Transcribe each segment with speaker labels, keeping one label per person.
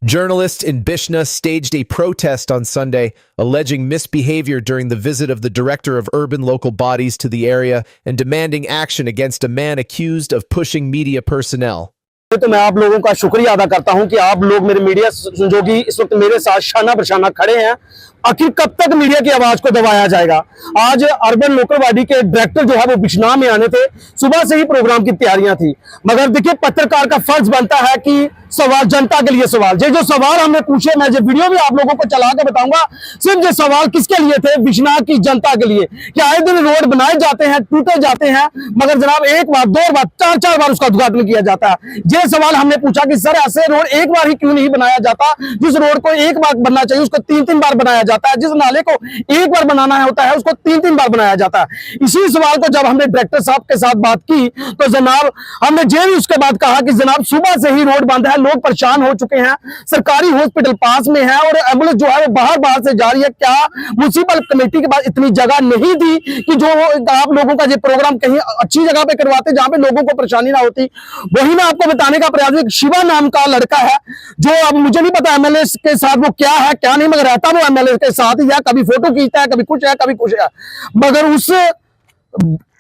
Speaker 1: Journalists in Bishna staged a protest on Sunday, alleging misbehavior during the visit of the director of urban local bodies to the area and demanding action against a man accused of pushing media personnel.
Speaker 2: तो मैं आप लोगों का शुक्रिया अदा करता हूं कि आप लोग मेरे मीडिया जो कि इस वक्त मेरे साथ शाना बशाना खड़े हैं। आखिर कब तक मीडिया की आवाज को दबाया जाएगा। आज अर्बन लोकल बॉडी के डायरेक्टर जो है वो बिश्नाह में आने थे, सुबह से ही प्रोग्राम की तैयारियां थी, मगर देखिए पत्रकार का फर्ज बनता है कि सवाल जनता के लिए सवाल जो सवाल हमने पूछे, मैं जो वीडियो भी आप लोगों को चला के बताऊंगा, सिर्फ ये सवाल किसके लिए थे? बिश्नाह की जनता के लिए। कि आए दिन रोड बनाए जाते हैं, टूटे जाते हैं, मगर जनाब एक बार, दो बार, चार बार उसका उद्घाटन किया जाता है। ये सवाल हमने पूछा कि सर ऐसे रोड एक बार ही क्यों नहीं बनाया जाता? जिस रोड को एक बार बनना चाहिए उसको तीन बार बनाया जाता है, जिस नाले को एक बार बनाना होता है उसको तीन बार बनाया जाता है। इसी सवाल को जब हमने डायरेक्टर साहब के साथ बात की तो जनाब हमने ये भी उसके बाद कहा कि जनाब सुबह से ही रोड बंद है, लोग परेशान हो चुके हैं, सरकारी हॉस्पिटल पास में है और एम्बुलेंस जो है वो बाहर से जा रही है। क्या म्युनिसिपल कमेटी के पास इतनी जगह नहीं थी कि जो आप लोगों का ये प्रोग्राम कहीं अच्छी जगह पे करवाते जहां पे लोगों को परेशानी ना होती? वही मैं आपको बताने का प्रयास, एक शिवा नाम का लड़का है जो, अब मुझे नहीं पता एमएलए के साथ वो क्या है क्या नहीं, मगर रहता वो एमएलए के साथ ही है, कभी फोटो खींचता है, कभी कुछ है कभी कुछ है। मगर उस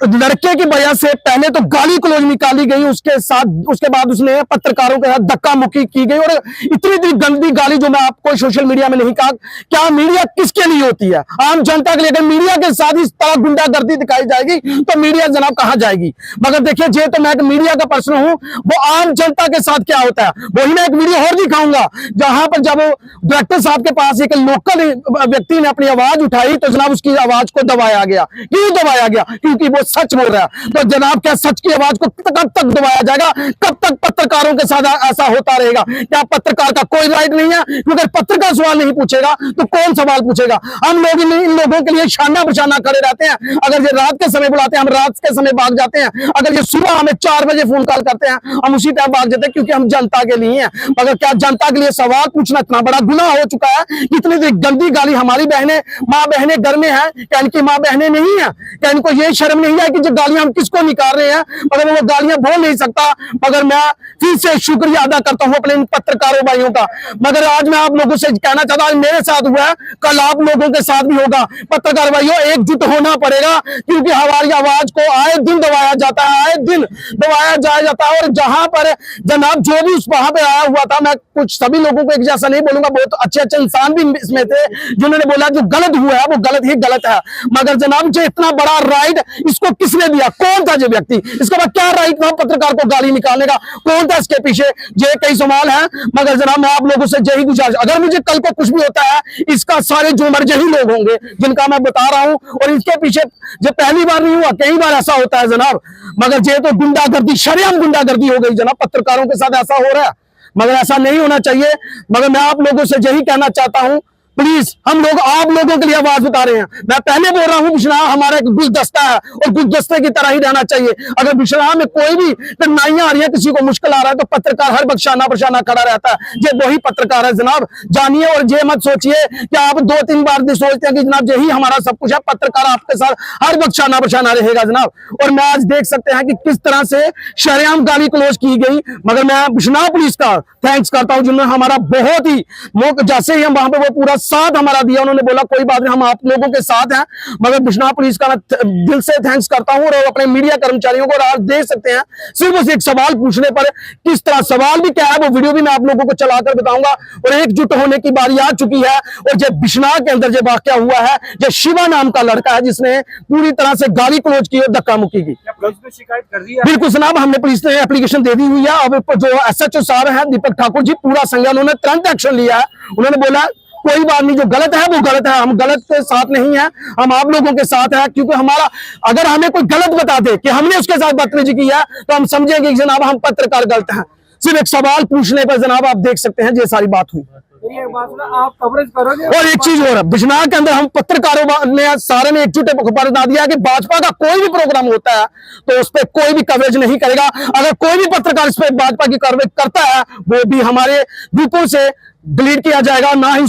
Speaker 2: लड़के की वजह से पहले तो गाली क्लोज निकाली गई, उसके बाद उसने पत्रकारों के साथ धक्का मुक्की की गई और इतनी गंदी गाली जो मैं आपको सोशल मीडिया में नहीं कहा। क्या मीडिया किसके लिए होती है? आम जनता के लिए। अगर मीडिया के साथ इस तरह गुंडागर्दी दिखाई जाएगी तो मीडिया जनाब कहां जाएगी? मगर देखिए जे तो मैं एक मीडिया का पर्सन हूं, वो आम जनता के साथ क्या होता है वही मैं एक वीडियो और दिखाऊंगा, जहां पर जब डायरेक्टर साहब के पास एक लोकल व्यक्ति ने अपनी आवाज उठाई तो जनाब उसकी आवाज को दबाया गया। क्यों दबाया गया? क्योंकि वो सच बोल रहा है। तो जनाब क्या सच की आवाज को कब तक दबाया जाएगा? कब तक पत्रकारों के साथ ऐसा होता रहेगा? क्या पत्रकार का कोई राइट नहीं है? अगर पत्रकार सवाल नहीं पूछेगा तो कौन सवाल पूछेगा? हम लोग इन लोगों के लिए शाना बशाना खड़े रहते हैं। अगर ये रात के समय बुलाते हैं हम रात के समय भाग जाते हैं, अगर ये सुबह हमें 4 बजे फोन कॉल करते हैं हम उसी टाइम भाग जाते हैं, क्योंकि हम जनता के लिए हैं। मगर क्या जनता के लिए सवाल पूछना इतना बड़ा गुनाह हो चुका है? इतनी गंदी गाली हमारी बहनें, माँ बहनें घर में है, क्या इनकी माँ बहनें नहीं है? क्या इनको ये शर्म नहीं है कि जो गालियां हम किसको निकाल रहे हैं? मगर वो गालियां बोल नहीं सकता। मगर मैं फिर से शुक्रिया अदा करता हूं अपने इन पत्रकारों भाइयों का। मगर आज मैं आप लोगों से कहना चाहता हूं, मेरे साथ हुआ है, कल आप लोगों के साथ भी होगा। पत्रकार भाइयों एकजुट होना पड़ेगा, क्योंकि हमारी आवाज को आए दिन दबाया जाता है, आए दिन दबाया जाता है। और जहां पर जनाब जो भी वहां पे आया हुआ था, मैं कुछ सभी लोगों को एक जैसा नहीं बोलूंगा, बहुत अच्छे इंसान भी इसमें थे जिन्होंने बोला जो गलत हुआ है वो गलत ही गलत है। मगर जनाब जो इतना बड़ा राइट इसको किसने दिया? कौन था ये व्यक्ति? इसके बाद क्या राइट था पत्रकार को गाली निकालने का? कौन था इसके पीछे? ये कई सवाल हैं। मगर जनाब मैं आप लोगों से यही गुजारिश, अगर मुझे कल को कुछ भी होता है इसका सारे जुम्मन यही लोग होंगे जिनका मैं बता रहा हूं। और इसके पीछे जो पहली बार नहीं हुआ, कई बार ऐसा होता है जनाब। मगर ये तो गुंडागर्दी, शरेआम गुंडागर्दी हो गई जनाब, पत्रकारों के साथ ऐसा हो रहा है। मगर ऐसा नहीं होना चाहिए। मगर मैं आप लोगों से यही कहना चाहता हूं, प्लीज हम लोग आप लोगों के लिए आवाज उठा रहे हैं। मैं पहले बोल रहा हूं बिश्नाह हमारा एक गुलदस्ता है और गुलदस्ते की तरह ही रहना चाहिए। अगर बिश्नाह में कोई भी कठिनाइयां आ रही है, किसी को मुश्किल आ रहा है, तो पत्रकार हर वक्त शाना बशाना खड़ा रहता है। ये वही पत्रकार है जनाब, जानिए। और ये मत सोचिए कि आप 2-3 बार सोचते हैं कि जनाब यही हमारा सब कुछ है। पत्रकार आपके साथ हर वक्त शाना बशाना रहेगा जनाब। और मैं आज देख सकते हैं कि किस तरह से शरेआम गाली क्लोज की गई। मगर मैं बिश्नाह पुलिस का थैंक्स करता हूं जिन्होंने हमारा बहुत ही जैसे ही हम वहां पे वो पूरा साथ हमारा दिया, उन्होंने बोला कोई बात नहीं हम आप लोगों के साथ हैं। मगर बिश्नाह पुलिस का मैं दिल से थैंक्स करता हूं और अपने मीडिया कर्मचारियों को। आज देख सकते हैं सिर्फ उस एक सवाल पूछने पर किस तरह, सवाल भी क्या है वो वीडियो भी मैं आप लोगों को चलाकर बताऊंगा। और एकजुट होने की बारी आ चुकी है। और जो बिश्नाह के अंदर जो वाकया हुआ है, जो शिवा नाम का लड़का है जिसने पूरी तरह से गाली क्लोज की और धक्का मुक्की की,
Speaker 3: शिकायत कर दी है?
Speaker 2: बिल्कुल जनाब, हमने पुलिस ने एप्लीकेशन दे दी हुई है। अब जो SHO साहब हैं दीपक ठाकुर जी, पूरा संज्ञान उन्होंने तुरंत एक्शन लिया है। उन्होंने बोला कोई बात नहीं, जो गलत है वो गलत है, हम गलत के साथ नहीं है, हम आप लोगों के साथ है। क्योंकि हमारा, अगर हमें कोई गलत बता दे कि हमने उसके साथ बदतमीजी की है तो हम समझेंगे कि जनाब हम पत्रकार गलत हैं। सिर्फ एक सवाल पूछने पर जनाब आप देख सकते हैं ये सारी बात हुई।
Speaker 3: आप कवरेज करोगे?
Speaker 2: और एक चीज और, बिश्नाह के अंदर हम पत्रकारों ने सारे ने एकजुट होकर बता दिया कि भाजपा का कोई भी प्रोग्राम होता है तो उस पर कोई भी कवरेज नहीं करेगा। अगर कोई भी पत्रकार इस पर भाजपा की कवरेज करता है वो भी हमारे ग्रुपों से डिलीट किया जाएगा, ना ही